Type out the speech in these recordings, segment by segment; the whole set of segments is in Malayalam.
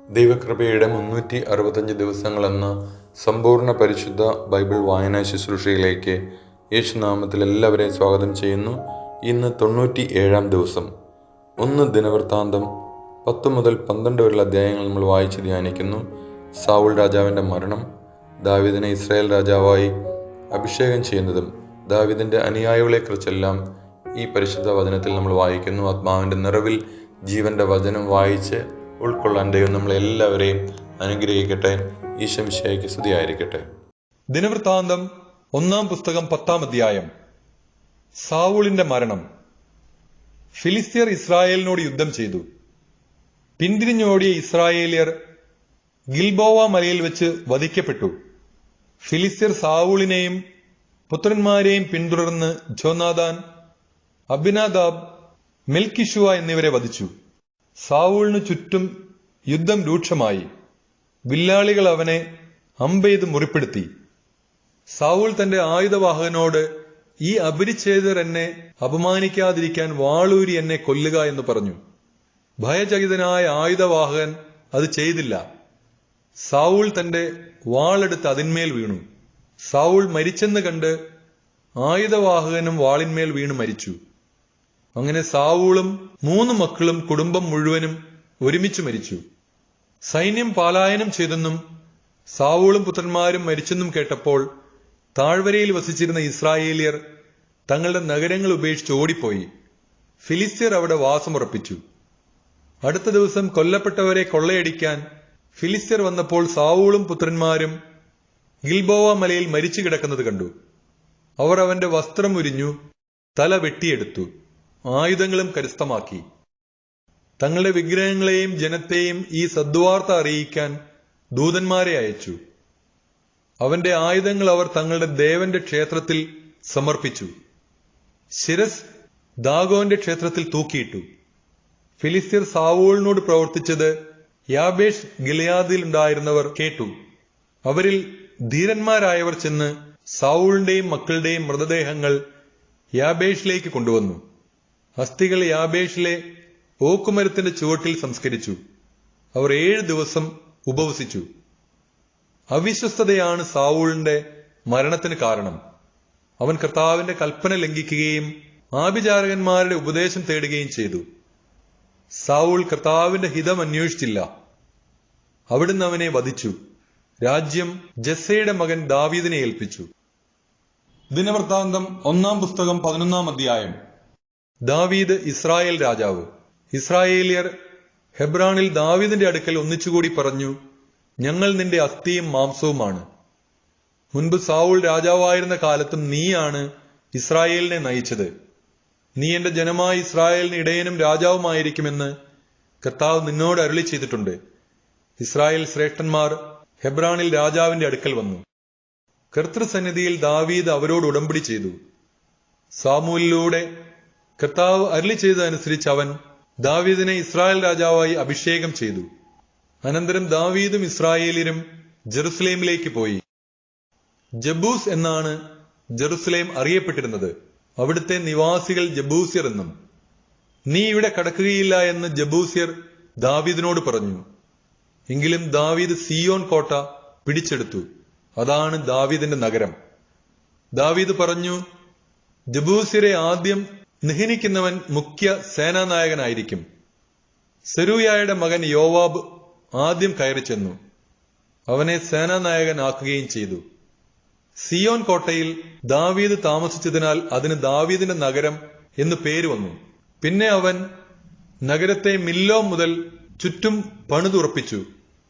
ദൈവകൃപയുടെ 365 ദിവസങ്ങളെന്ന സമ്പൂർണ്ണ പരിശുദ്ധ ബൈബിൾ വായനാ ശുശ്രൂഷയിലേക്ക് യേശുനാമത്തിൽ എല്ലാവരെയും സ്വാഗതം ചെയ്യുന്നു. ഇന്ന് 97-ാം ദിവസം. 1 ദിനവൃത്താന്തം 10 മുതൽ 12 വരെയുള്ള അധ്യായങ്ങൾ നമ്മൾ വായിച്ച് ധ്യാനിക്കുന്നു. സാവൂൾ രാജാവിൻ്റെ മരണം, ദാവീദിനെ ഇസ്രായേൽ രാജാവായി അഭിഷേകം ചെയ്യുന്നതും ദാവീദിൻ്റെ അനുയായികളെക്കുറിച്ചെല്ലാം ഈ പരിശുദ്ധ വചനത്തിൽ നമ്മൾ വായിക്കുന്നു. ആത്മാവിൻ്റെ നിറവിൽ ജീവൻ്റെ വചനം വായിച്ച് ഉൾക്കൊള്ളാൻ ദൈവം നമ്മളെല്ലാവരെയും അനുഗ്രഹിക്കട്ടെ. ഈശോ മിശിഹായ്ക്ക് സ്തുതിയായിരിക്കട്ടെ. ദിനവൃത്താന്തം 1-ാം പുസ്തകം 10-ാം അധ്യായം. സാവൂളിന്റെ മരണം. ഫിലിസ്ത്യർ ഇസ്രായേലിനോട് യുദ്ധം ചെയ്തു. പിന്തിരിഞ്ഞോടിയ ഇസ്രായേലിയർ ഗിൽബോവ മലയിൽ വെച്ച് വധിക്കപ്പെട്ടു. ഫിലിസ്ത്യർ സാവൂളിനെയും പുത്രന്മാരെയും പിന്തുടർന്ന് ജോനാഥാൻ, അബിനാദാബ്, മെൽക്കിഷുവ എന്നിവരെ വധിച്ചു. സാവൂളിനു ചുറ്റും യുദ്ധം രൂക്ഷമായി. വില്ലാളികൾ അവനെ അമ്പെയ്ത് മുറിപ്പെടുത്തി. സാവൂൾ തന്റെ ആയുധവാഹകനോട്, ഈ അപരിച്ഛേദർ എന്നെ അപമാനിക്കാതിരിക്കാൻ വാളൂരി എന്നെ കൊല്ലുക എന്ന് പറഞ്ഞു. ഭയചകിതനായ ആയുധവാഹകൻ അത് ചെയ്തില്ല. സാവൂൾ തന്റെ വാളെടുത്ത് അതിന്മേൽ വീണു. സാവൂൾ മരിച്ചെന്ന് കണ്ട് ആയുധവാഹകനും വാളിന്മേൽ വീണു മരിച്ചു. അങ്ങനെ സാവൂളും 3 മക്കളും കുടുംബം മുഴുവനും ഒരുമിച്ച് മരിച്ചു. സൈന്യം പലായനം ചെയ്തെന്നും സാവൂളും പുത്രന്മാരും മരിച്ചെന്നും കേട്ടപ്പോൾ താഴ്വരയിൽ വസിച്ചിരുന്ന ഇസ്രായേലിയർ തങ്ങളുടെ നഗരങ്ങൾ ഉപേക്ഷിച്ച് ഓടിപ്പോയി. ഫിലിസ്ത്യർ അവിടെ വാസമുറപ്പിച്ചു. അടുത്ത ദിവസം കൊല്ലപ്പെട്ടവരെ കൊള്ളയടിക്കാൻ ഫിലിസ്ത്യർ വന്നപ്പോൾ സാവൂളും പുത്രന്മാരും ഗിൽബോവ മലയിൽ മരിച്ചു കിടക്കുന്നത് കണ്ടു. അവർ അവന്റെ വസ്ത്രം ഉരിഞ്ഞു, തല വെട്ടിയെടുത്തു, ആയുധങ്ങളും കരസ്ഥമാക്കി. തങ്ങളുടെ വിഗ്രഹങ്ങളെയും ജനത്തെയും ഈ സദ്വാർത്ത അറിയിക്കാൻ ദൂതന്മാരെ അയച്ചു. അവന്റെ ആയുധങ്ങൾ അവർ തങ്ങളുടെ ദേവന്റെ ക്ഷേത്രത്തിൽ സമർപ്പിച്ചു. ശിരസ് ദാഗോന്റെ ക്ഷേത്രത്തിൽ തൂക്കിയിട്ടു. ഫിലിസ്ത്യർ സാവൂളിനോട് പ്രവർത്തിച്ചത് യാബേഷ് ഗിലെയാദിൽ ഉണ്ടായിരുന്നവർ കേട്ടു. അവരിൽ ധീരന്മാരായവർ ചെന്ന് സാവൂളിന്റെയും മക്കളുടെയും മൃതദേഹങ്ങൾ യാബേഷിലേക്ക് കൊണ്ടുവന്നു. അസ്ഥികൾ യാബേഷിലെ ഓക്കുമരത്തിന്റെ ചുവട്ടിൽ സംസ്കരിച്ചു. അവർ 7 ദിവസം ഉപവസിച്ചു. അവിശ്വസ്തതയാണ് സാവൂളിന്റെ മരണത്തിന് കാരണം. അവൻ കർത്താവിന്റെ കൽപ്പന ലംഘിക്കുകയും ആഭിചാരകന്മാരുടെ ഉപദേശം തേടുകയും ചെയ്തു. സാവൂൾ കർത്താവിന്റെ ഹിതം അന്വേഷിച്ചില്ല. അവിടുന്ന് അവനെ വധിച്ചു. രാജ്യം ജസ്സയുടെ മകൻ ദാവീദിനെ ഏൽപ്പിച്ചു. ദിനവൃത്താന്തം 1-ാം പുസ്തകം 11-ാം അധ്യായം. ദാവീദ് ഇസ്രായേൽ രാജാവ്. ഇസ്രായേലിയർ ഹെബ്രോനിൽ ദാവീദിന്റെ അടുക്കൽ ഒന്നിച്ചുകൂടി പറഞ്ഞു, ഞങ്ങൾ നിന്റെ അസ്ഥിയും മാംസവുമാണ്. മുൻപ് സാവൂൾ രാജാവായിരുന്ന കാലത്തും നീയാണ് ഇസ്രായേലിനെ നയിച്ചത്. നീ എന്റെ ജനമായ ഇസ്രായേലിന് ഇടയനും രാജാവുമായിരിക്കുമെന്ന് കർത്താവ് നിന്നോട് അരുളി ചെയ്തിട്ടുണ്ട്. ഇസ്രായേൽ ശ്രേഷ്ഠന്മാർ ഹെബ്രോനിൽ രാജാവിന്റെ അടുക്കൽ വന്നു. കർത്തൃസന്നിധിയിൽ ദാവീദ് അവരോട് ഉടമ്പടി ചെയ്തു. സാമൂലിലൂടെ കർത്താവ് അരുളി ചെയ്തതനുസരിച്ച് അവൻ ദാവീദിനെ ഇസ്രായേൽ രാജാവായി അഭിഷേകം ചെയ്തു. അനന്തരം ദാവീദും ഇസ്രായേലിയരും ജെറുസലേമിലേക്ക് പോയി. ജബൂസ് എന്നാണ് ജെറുസലേം അറിയപ്പെട്ടിരുന്നത്. അവിടുത്തെ നിവാസികൾ ജബൂസ്യർ എന്നും. നീ ഇവിടെ കടക്കുകയില്ല എന്ന് ജബൂസ്യർ ദാവീദിനോട് പറഞ്ഞു. എങ്കിലും ദാവീദ് സിയോൻ കോട്ട പിടിച്ചെടുത്തു. അതാണ് ദാവീദിന്റെ നഗരം. ദാവീദ് പറഞ്ഞു, ജബൂസ്യരെ ആദ്യം നിഹനിക്കുന്നവൻ മുഖ്യ സേനാനായകനായിരിക്കും. സെരൂയായുടെ മകൻ യോവാബ് ആദ്യം കയറി ചെന്നു. അവനെ സേനാനായകനാക്കുകയും ചെയ്തു. സിയോൻ കോട്ടയിൽ ദാവീദ് താമസിച്ചതിനാൽ അതിന് ദാവീദിന്റെ നഗരം എന്ന് പേര് വന്നു. പിന്നെ അവൻ നഗരത്തെ മില്ലോ മുതൽ ചുറ്റും പണിതുറപ്പിച്ചു.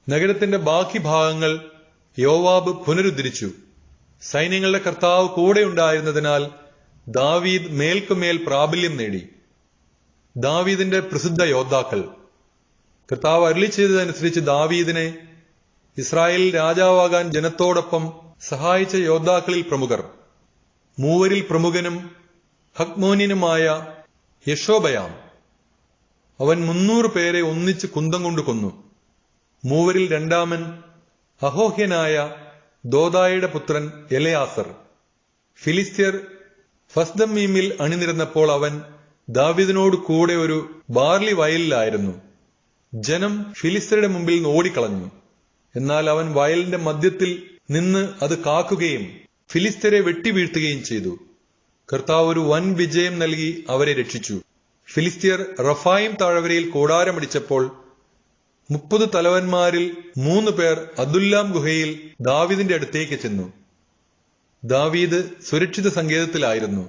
നഗരത്തിന്റെ ബാക്കി ഭാഗങ്ങൾ യോവാബ് പുനരുദ്ധരിച്ചു. സൈന്യങ്ങളുടെ കർത്താവ് കൂടെ ഉണ്ടായിരുന്നതിനാൽ ദാവീദ് മേൽക്കുമേൽ പ്രാബല്യം നേടി. ദാവീദിന്റെ പ്രസിദ്ധ യോദ്ധാക്കൾ. കർത്താവ് അരുളി ചെയ്തതനുസരിച്ച് ദാവീദിനെ ഇസ്രായേലിൽ രാജാവാകാൻ ജനത്തോടൊപ്പം സഹായിച്ച യോദ്ധാക്കളിൽ പ്രമുഖർ. 3 പ്രമുഖനും ഹക്മോന്യനുമായ യശോബയാം. അവൻ 300 പേരെ ഒന്നിച്ച് കുന്തം കൊണ്ട് കൊന്നു. 3 രണ്ടാമൻ അഹോഹ്യനായ ദോദായുടെ പുത്രൻ എലെയാസർ. ഫിലിസ്ത്യർ ഫസ്ദമ്മീമിൽ അണിനിരന്നപ്പോൾ അവൻ ദാവീദിനോട് കൂടെ ഒരു ബാർലി വയലിലായിരുന്നു. ജനം ഫിലിസ്ത്യരുടെ മുമ്പിൽ നിന്ന് ഓടിക്കളഞ്ഞു. എന്നാൽ അവൻ വയലിന്റെ മധ്യത്തിൽ നിന്ന് അത് കാക്കുകയും ഫിലിസ്ത്യരെ വെട്ടിവീഴ്ത്തുകയും ചെയ്തു. കർത്താവ് ഒരു വൻ വിജയം നൽകി അവരെ രക്ഷിച്ചു. ഫിലിസ്ത്യർ റഫായിം താഴ്വരയിൽ കൂടാരമടിച്ചപ്പോൾ 30 തലവന്മാരിൽ 3 പേർ അദുല്ലാം ഗുഹയിൽ ദാവീദിന്റെ അടുത്തേക്ക് ചെന്നു. ദാവീദ് സുരക്ഷിത സങ്കേതത്തിലായിരുന്നു.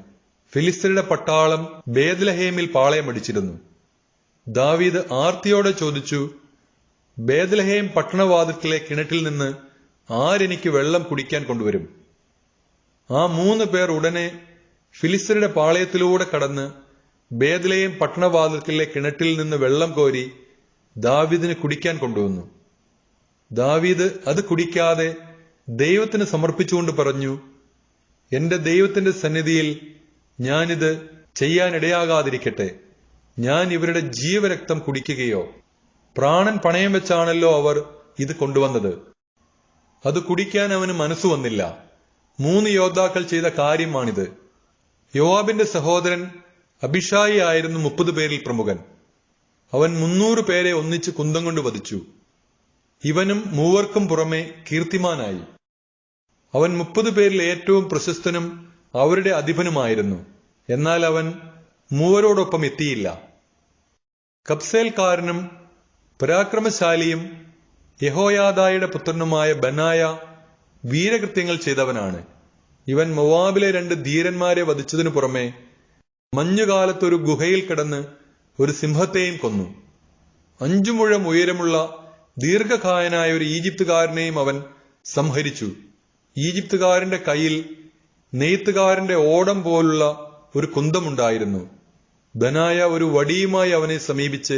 ഫിലിസ്ത്യരുടെ പട്ടാളം ബേത്ലഹേമിൽ പാളയമടിച്ചിരുന്നു. ദാവീദ് ആർത്തിയോടെ ചോദിച്ചു, ബേത്ലഹേം പട്ടണവാതിൽക്കലെ കിണറ്റിൽ നിന്ന് ആരെനിക്ക് വെള്ളം കുടിക്കാൻ കൊണ്ടുവരും? ആ 3 പേർ ഉടനെ ഫിലിസ്ത്യരുടെ പാളയത്തിലൂടെ കടന്ന് ബേത്ലഹേം പട്ടണവാതിൽക്കലെ കിണറ്റിൽ നിന്ന് വെള്ളം കോരി ദാവീദിന് കുടിക്കാൻ കൊണ്ടുവന്നു. ദാവീദ് അത് കുടിക്കാതെ ദൈവത്തിന് സമർപ്പിച്ചുകൊണ്ട് പറഞ്ഞു, എന്റെ ദൈവത്തിന്റെ സന്നിധിയിൽ ഞാനിത് ചെയ്യാനിടയാകാതിരിക്കട്ടെ. ഞാൻ ഇവരുടെ ജീവരക്തം കുടിക്കുകയോ? പ്രാണൻ പണയം വെച്ചാണല്ലോ അവർ ഇത് കൊണ്ടുവന്നത്. അത് കുടിക്കാൻ അവന് മനസ്സു വന്നില്ല. 3 യോദ്ധാക്കൾ ചെയ്ത കാര്യമാണിത്. യോവാബിന്റെ സഹോദരൻ അബിഷായി ആയിരുന്നു 30 പേരിൽ പ്രമുഖൻ. അവൻ 300 പേരെ ഒന്നിച്ച് കുന്തം കൊണ്ട് വധിച്ചു. ഇവനും 3 പുറമെ കീർത്തിമാനായി. അവൻ 30 പേരിൽ ഏറ്റവും പ്രശസ്തനും അവരുടെ അധിപനുമായിരുന്നു. എന്നാൽ അവൻ 3 എത്തിയില്ല. കബ്സേൽക്കാരനും പരാക്രമശാലിയും യഹോയാദായുടെ പുത്രനുമായ ബനായ വീരകൃത്യങ്ങൾ ചെയ്തവനാണ്. ഇവൻ മോവാബിലെ 2 ധീരന്മാരെ വധിച്ചതിനു പുറമെ മഞ്ഞുകാലത്തൊരു ഗുഹയിൽ കിടന്ന് ഒരു സിംഹത്തെയും കൊന്നു. 5 മുഴം ഉയരമുള്ള ദീർഘകായനായ ഒരു ഈജിപ്തുകാരനെയും അവൻ സംഹരിച്ചു. ഈജിപ്തുകാരന്റെ കയ്യിൽ നെയ്ത്തുകാരന്റെ ഓടം പോലുള്ള ഒരു കുന്തമുണ്ടായിരുന്നു. ബനായ ഒരു വടിയുമായി അവനെ സമീപിച്ച്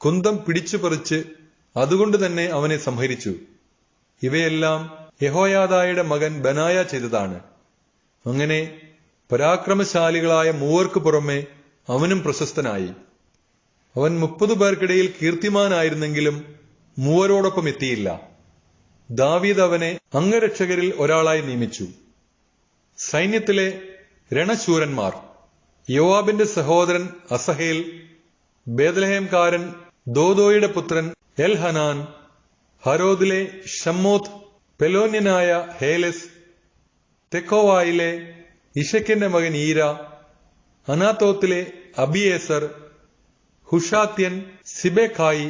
കുന്തം പിടിച്ചു പറിച്ച് അതുകൊണ്ട് തന്നെ അവനെ സംഹരിച്ചു. ഇവയെല്ലാം യഹോയാദായുടെ മകൻ ബനായ ചെയ്തതാണ്. അങ്ങനെ പരാക്രമശാലികളായ 3 പുറമെ അവനും പ്രശസ്തനായി. അവൻ 30 പേർക്കിടയിൽ കീർത്തിമാനായിരുന്നെങ്കിലും 3 എത്തിയില്ല. ദാവീദ് അവനെ അംഗരക്ഷകരിൽ ഒരാളായി നിയമിച്ചു. സൈന്യത്തിലെ രണശൂരന്മാർ: യോവാബിന്റെ സഹോദരൻ അസഹേൽ, ബേത്ലഹേംകാരൻ ദോദോയുടെ പുത്രൻ എൽഹനാൻ, ഹരോദിലെ ഷമ്മോത്ത്, പെലോന്യനായ ഹേലെസ്, തെക്കോവായിലെ ഇഷക്കിന്റെ മകൻ ഈര, അനാത്തോത്തിലെ അബിയേസർ, ഹുഷാത്യൻ സിബെഖായി,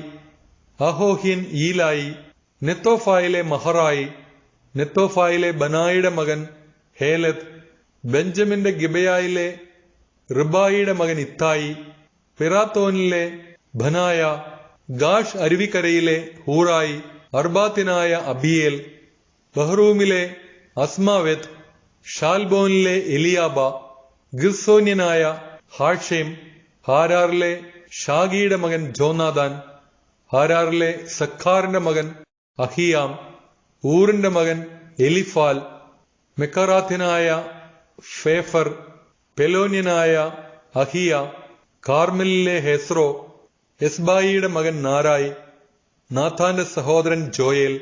അഹോഹ്യൻ ഈലായി, നെത്തോഫായിലെ മഹറായി, നെത്തോഫായിലെ ബനായിയുടെ മകൻ ഹേലത്ത്, ബെഞ്ചമിന്റെ ഗിബയായിലെ റിബായിയുടെ മകൻ ഇത്തായി, പിറാത്തോനിലെ ബനായ, ഗാഷ് അരുവിക്കരയിലെ ഹൂറായി, അർബാത്തിനായ അബിയേൽ, ബഹ്റൂമിലെ അസ്മാവെത്ത്, ഷാൽബോനിലെ എലിയാബ, ഗിർസോന്യനായ ഹാഷേം, ഹാരാറിലെ ഷാഗിയുടെ മകൻ ജോനാദാൻ, ഹാരാറിലെ സഖാറിന്റെ മകൻ അഹിയാം, ഊറിന്റെ മകൻ എലിഫാൽ, മെക്കറാത്യനായ ഫേഫർ, പെലോന്യനായ അഹിയ, കാർമലിലെ ഹെസ്രോ, എസ്ബായിയുടെ മകൻ നാരായ്, നാഥാന്റെ സഹോദരൻ ജോയേൽ,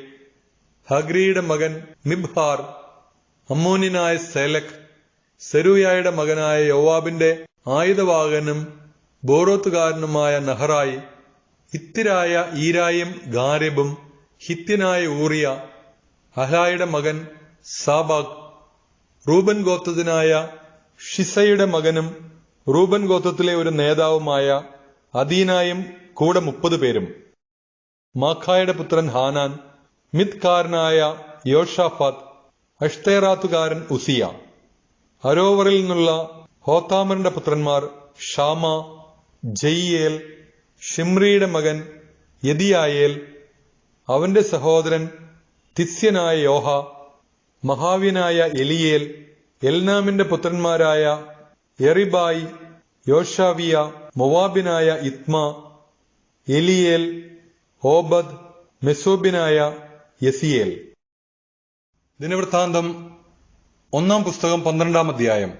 ഹഗ്രിയുടെ മകൻ മിബ്ഹാർ, അമ്മോന്യനായ സെലക്, സെരൂയായുടെ മകനായ യോവാബിന്റെ ആയുധവാഹകനും ബോറോത്തുകാരനുമായ നഹറായി, ഹിത്യരായ ഈരായും ഗാരെബും, ഹിത്യനായ ഊറിയ, അഹായുടെ മകൻ സാബാഗ്, റൂബൻ ഗോത്രത്തിനായ ഷിസയുടെ മകനും റൂബൻ ഗോത്രത്തിലെ ഒരു നേതാവുമായ അദീനായും കൂടെ 30 പേരും, മാഖായുടെ പുത്രൻ ഹാനാൻ, മിത്കാരനായ യോഷാഫാത്ത്, അഷ്തേറാത്തുകാരൻ ഉസിയ. അരോവറിൽ നിന്നുള്ള ഹോത്താമറിന്റെ പുത്രന്മാർ ഷാമ, ജയിയേൽ, ഷിമ്രിയുടെ മകൻ യദിയായേൽ, അവന്റെ സഹോദരൻ തിസ്യനായ യോഹ, മഹാവ്യനായ എലിയേൽ, എൽനാമിന്റെ പുത്രന്മാരായ എറിബായി, യോഷാവിയ, മൊവാബിനായ ഇത്മ, എലിയേൽ, ഓബദ്, മെസോബിനായ യസിയേൽ. ദിനവൃത്താന്തം 1 പുസ്തകം 12 അധ്യായം.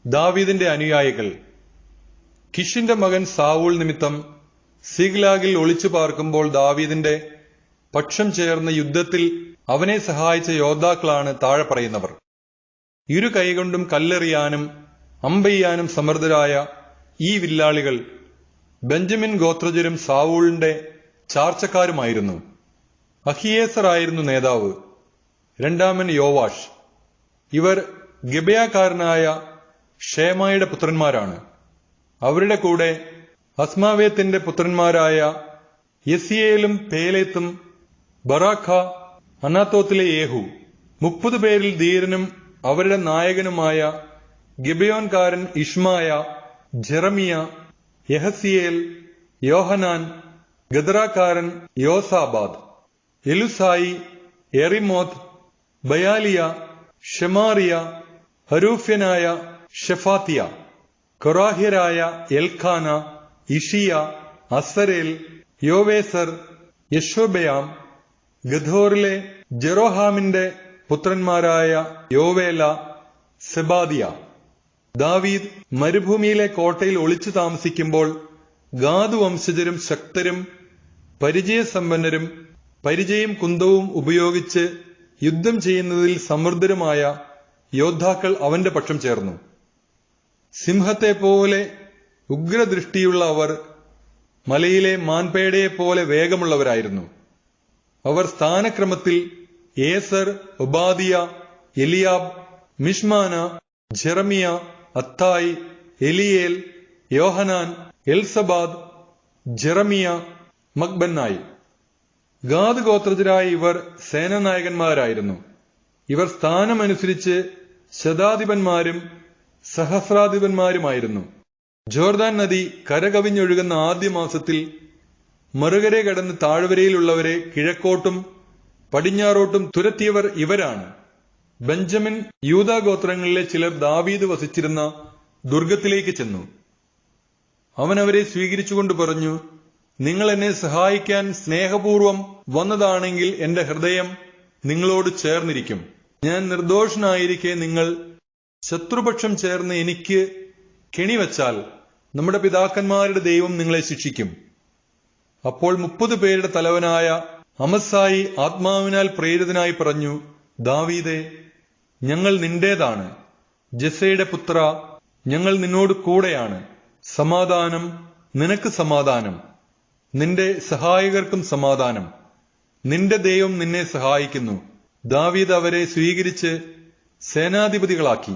ദാവീദിന്റെ അനുയായികൾ. കിഷിന്റെ മകൻ സാവൂൾ നിമിത്തം സിഗ്ലാഗിൽ ഒളിച്ചു പാർക്കുമ്പോൾ ദാവീദിന്റെ പക്ഷം ചേർന്ന് യുദ്ധത്തിൽ അവനെ സഹായിച്ച യോദ്ധാക്കളാണ് താഴെ പറയുന്നവർ. 2 കൈകൊണ്ടും കല്ലെറിയാനും അമ്പെയ്യാനും സമർത്ഥരായ ഈ വില്ലാളികൾ ബെഞ്ചമിൻ ഗോത്രജരും സാവൂളിന്റെ ചാർച്ചക്കാരുമായിരുന്നു. അഹിയേസർ ആയിരുന്നു നേതാവ്, രണ്ടാമൻ യോവാഷ്. ഇവർ ഗിബെയാക്കാരനായ ഷേമായുടെ പുത്രന്മാരാണ്. അവരുടെ കൂടെ അസ്മാവേത്തിന്റെ പുത്രന്മാരായ യെസിയേലും പേലേത്തും ബറാഖ, അനാത്തോത്തിലെ യേഹു. 30 പേരിൽ ധീരനും അവരുടെ നായകനുമായ ഗിബെയോൻകാരൻ ഇഷ്മായ, ജെറമിയ, യഹസിയേൽ, യോഹനാൻ, ഗദറാക്കാരൻ യോസാബാദ്, എലുസായി, എറിമോത്ത്, ബയാലിയ, ഷെമാറിയ, ഹരൂഫ്യനായ ഷെഫാത്തിയ, കൊറാഹ്യരായ എൽഖാന, ഇഷിയ, അസരേൽ, യോവേസർ, യശോബയാം, ഗദോറിലെ ജെറോഹാമിന്റെ പുത്രന്മാരായ യോവേല, സെബാദിയ. ദാവീദ് മരുഭൂമിയിലെ കോട്ടയിൽ ഒളിച്ചു താമസിക്കുമ്പോൾ ഗാദ് വംശജരും ശക്തരും പരിചയസമ്പന്നരും പരിചയം കുന്തവും ഉപയോഗിച്ച് യുദ്ധം ചെയ്യുന്നതിൽ സമൃദ്ധരുമായ യോദ്ധാക്കൾ അവന്റെ പക്ഷം ചേർന്നു. സിംഹത്തെ പോലെ ഉഗ്രദൃഷ്ടിയുള്ള അവർ മലയിലെ മാൻപേടയെപ്പോലെ വേഗമുള്ളവരായിരുന്നു. അവർ സ്ഥാനക്രമത്തിൽ Ezer, Obadiah, Eliab, Mishmannah, Jeremiah, Attai, Eliel, Johanan, Elzabad, Jeremiah, Machbannai. Gad ഗോത്രജരായ ഇവർ സേനാനായകന്മാരായിരുന്നു. ഇവർ സ്ഥാനമനുസരിച്ച് ശതാധിപന്മാരും സഹസ്രാധിപന്മാരുമായിരുന്നു. ജോർദാൻ നദി കരകവിഞ്ഞൊഴുകുന്ന ആദ്യ മാസത്തിൽ മറുകരെ കടന്ന് താഴ്വരയിലുള്ളവരെ കിഴക്കോട്ടും പടിഞ്ഞാറോട്ടും തുരത്തിയവർ ഇവരാണ്. ബെഞ്ചമിൻ, യൂദാ ഗോത്രങ്ങളിലെ ചിലർ ദാവീദ് വസിച്ചിരുന്ന ദുർഗത്തിലേക്ക് ചെന്നു. അവൻ അവരെ സ്വീകരിച്ചുകൊണ്ട് പറഞ്ഞു, നിങ്ങൾ എന്നെ സഹായിക്കാൻ സ്നേഹപൂർവം വന്നതാണെങ്കിൽ എന്റെ ഹൃദയം നിങ്ങളോട് ചേർന്നിരിക്കും. ഞാൻ നിർദോഷനായിരിക്കെ നിങ്ങൾ ശത്രുപക്ഷം ചേർന്ന് എനിക്ക് കെണിവച്ചാൽ നമ്മുടെ പിതാക്കന്മാരുടെ ദൈവം നിങ്ങളെ ശിക്ഷിക്കും. അപ്പോൾ 30 പേരുടെ തലവനായ അമസായി ആത്മാവിനാൽ പ്രേരിതനായി പറഞ്ഞു, ദാവീദേ, ഞങ്ങൾ നിന്റേതാണ്. ജെസയുടെ പുത്ര, ഞങ്ങൾ നിന്നോട് കൂടെയാണ്. സമാധാനം, നിനക്ക് സമാധാനം. നിന്റെ സഹായകർക്കും സമാധാനം. നിന്റെ ദൈവം നിന്നെ സഹായിക്കുന്നു. ദാവീദ് അവരെ സ്വീകരിച്ച് സേനാധിപതികളാക്കി.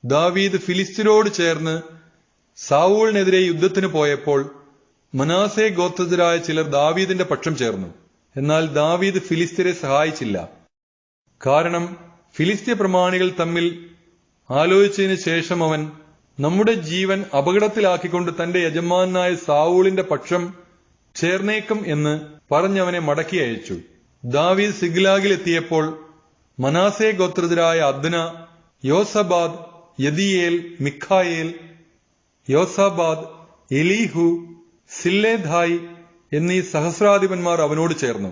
ദാവീദ് ഫിലിസ്ത്യരോട് ചേർന്ന് സാവൂളിനെതിരെ യുദ്ധത്തിന് പോയപ്പോൾ മനാസെ ഗോത്രജരായ ചിലർ ദാവീദിന്റെ പക്ഷം ചേർന്നു. എന്നാൽ ദാവീദ് ഫിലിസ്ത്യരെ സഹായിച്ചില്ല. കാരണം ഫിലിസ്ത്യ പ്രമാണികൾ തമ്മിൽ ആലോചിച്ചതിന് ശേഷം അവൻ നമ്മുടെ ജീവൻ അപകടത്തിലാക്കിക്കൊണ്ട് തന്റെ യജമാനായ സാവൂളിന്റെ പക്ഷം ചേർന്നേക്കും എന്ന് പറഞ്ഞവനെ മടക്കി അയച്ചു. ദാവീദ് സിഗ്ലാഗിലെത്തിയപ്പോൾ മനാസെ ഗോത്രജരായ അദ്ന, യോസബാദ്, യദിയേൽ, മിഖായേൽ, യോസാബാദ്, എലീഹു, സില്ലേധായ് എന്നീ സഹസ്രാധിപന്മാർ അവനോട് ചേർന്നു.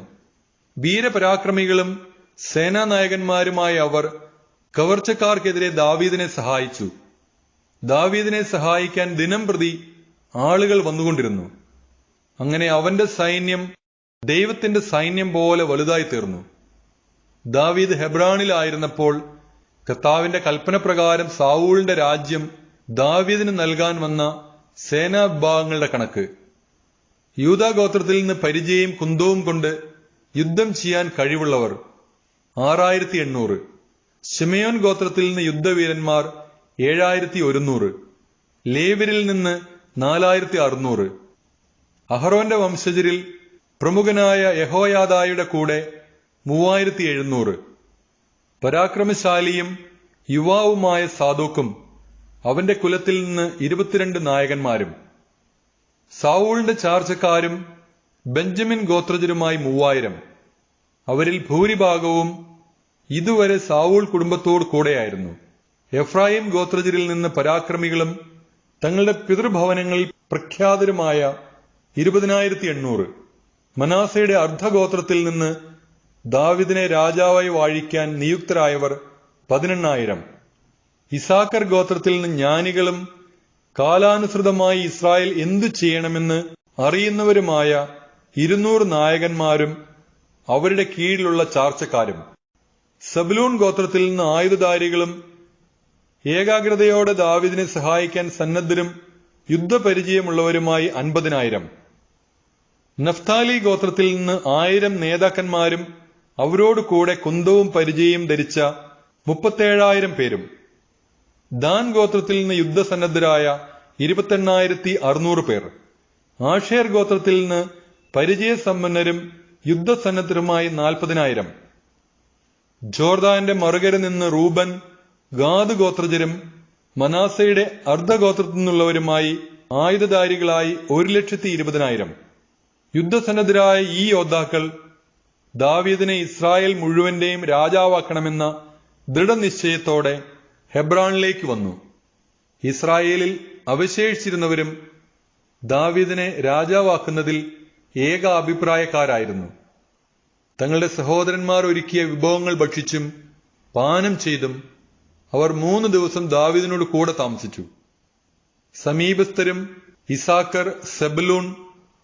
വീരപരാക്രമികളും സേനാനായകന്മാരുമായ അവർ കവർച്ചക്കാർക്കെതിരെ ദാവീദിനെ സഹായിച്ചു. ദാവീദിനെ സഹായിക്കാൻ ദിനം പ്രതി ആളുകൾ വന്നുകൊണ്ടിരുന്നു. അങ്ങനെ അവന്റെ സൈന്യം ദൈവത്തിന്റെ സൈന്യം പോലെ വലുതായി തീർന്നു. ദാവീദ് ഹെബ്രോനിലായിരുന്നപ്പോൾ കർത്താവിന്റെ കൽപ്പനപ്രകാരം സാവൂളിന്റെ രാജ്യം ദാവീദിന് നൽകാൻ വന്ന സേനാവിഭാഗങ്ങളുടെ കണക്ക്. യൂദാ ഗോത്രത്തിൽ നിന്ന് പരിചയം കുന്തവും കൊണ്ട് യുദ്ധം ചെയ്യാൻ കഴിവുള്ളവർ 6800. ശിമയോൻ ഗോത്രത്തിൽ നിന്ന് യുദ്ധവീരന്മാർ 7100. ലേവ്യരിൽ നിന്ന് 4600. അഹറോന്റെ വംശജരിൽ പ്രമുഖനായ യഹോയാദായുടെ കൂടെ 3700. പരാക്രമശാലിയും യുവാവുമായ സാദോക്കും അവന്റെ കുലത്തിൽ നിന്ന് 22 നായകന്മാരും. സാവൂളിന്റെ ചാർച്ചക്കാരും ബെഞ്ചമിൻ ഗോത്രജരുമായി 3000. അവരിൽ ഭൂരിഭാഗവും ഇതുവരെ സാവൂൾ കുടുംബത്തോട് കൂടെയായിരുന്നു. എഫ്രായിം ഗോത്രജരിൽ നിന്ന് പരാക്രമികളും തങ്ങളുടെ പിതൃഭവനങ്ങളിൽ പ്രഖ്യാതരുമായ 20800. മനാസയുടെ അർദ്ധഗോത്രത്തിൽ നിന്ന് ദാവീദിനെ രാജാവായി വാഴിക്കാൻ നിയുക്തരായവർ 18000. ഇസാക്കർ ഗോത്രത്തിൽ നിന്ന് ജ്ഞാനികളും കാലാനുസൃതമായി ഇസ്രായേൽ എന്തു ചെയ്യണമെന്ന് അറിയുന്നവരുമായ 200 നായകന്മാരും അവരുടെ കീഴിലുള്ള ചാർച്ചക്കാരും. സബ്ലൂൺ ഗോത്രത്തിൽ നിന്ന് ആയുധധാരികളും ഏകാഗ്രതയോടെ ദാവീദിനെ സഹായിക്കാൻ സന്നദ്ധരും യുദ്ധപരിചയമുള്ളവരുമായി 50,000. നഫ്താലി ഗോത്രത്തിൽ നിന്ന് 1000 നേതാക്കന്മാരും അവരോട് കൂടെ കുന്തവും പരിചയും ധരിച്ച 37,000 പേരും. ദാൻ ഗോത്രത്തിൽ നിന്ന് യുദ്ധസന്നദ്ധരായ 28,600 പേർ. ആഷേർ ഗോത്രത്തിൽ നിന്ന് പരിചയസമ്പന്നരും യുദ്ധസന്നദ്ധരുമായി 40,000. ജോർദാന്റെ മറുകര നിന്ന് റൂബൻ, ഗാദ് ഗോത്രജരും മനാസയുടെ അർദ്ധഗോത്രത്തിൽ നിന്നുള്ളവരുമായി ആയുധധാരികളായി 1,20,000. യുദ്ധസന്നദ്ധരായ ഈ യോദ്ധാക്കൾ ദാവീദിനെ ഇസ്രായേൽ മുഴുവന്റെയും രാജാവാക്കണമെന്ന ദൃഢനിശ്ചയത്തോടെ ഹെബ്രോനിലേക്ക് വന്നു. ഇസ്രായേലിൽ അവശേഷിച്ചിരുന്നവരും ദാവീദിനെ രാജാവാക്കുന്നതിൽ ഏക അഭിപ്രായക്കാരായിരുന്നു. തങ്ങളുടെ സഹോദരന്മാർ ഒരുക്കിയ വിഭവങ്ങൾ ഭക്ഷിച്ചും പാനം ചെയ്തും അവർ 3 ദിവസം ദാവീദിനോട് കൂടെ താമസിച്ചു. സമീപസ്ഥരും ഇസാക്കർ, സെബലൂൺ,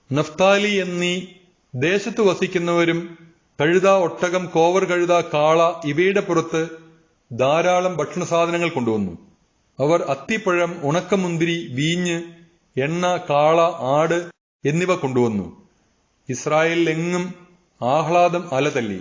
നഫ്താലി എന്നീ ദേശത്ത് വസിക്കുന്നവരും കഴുത, ഒട്ടകം, കോവർ കഴുത, കാള ഇവയുടെ പുറത്ത് ധാരാളം ഭക്ഷണസാധനങ്ങൾ കൊണ്ടുവന്നു. അവർ അത്തിപ്പഴം, ഉണക്കമുന്തിരി, വീഞ്ഞ്, എണ്ണ, കാള, ആട് എന്നിവ കൊണ്ടുവന്നു. ഇസ്രായേലിലെങ്ങും ആഹ്ലാദം അലതല്ലി.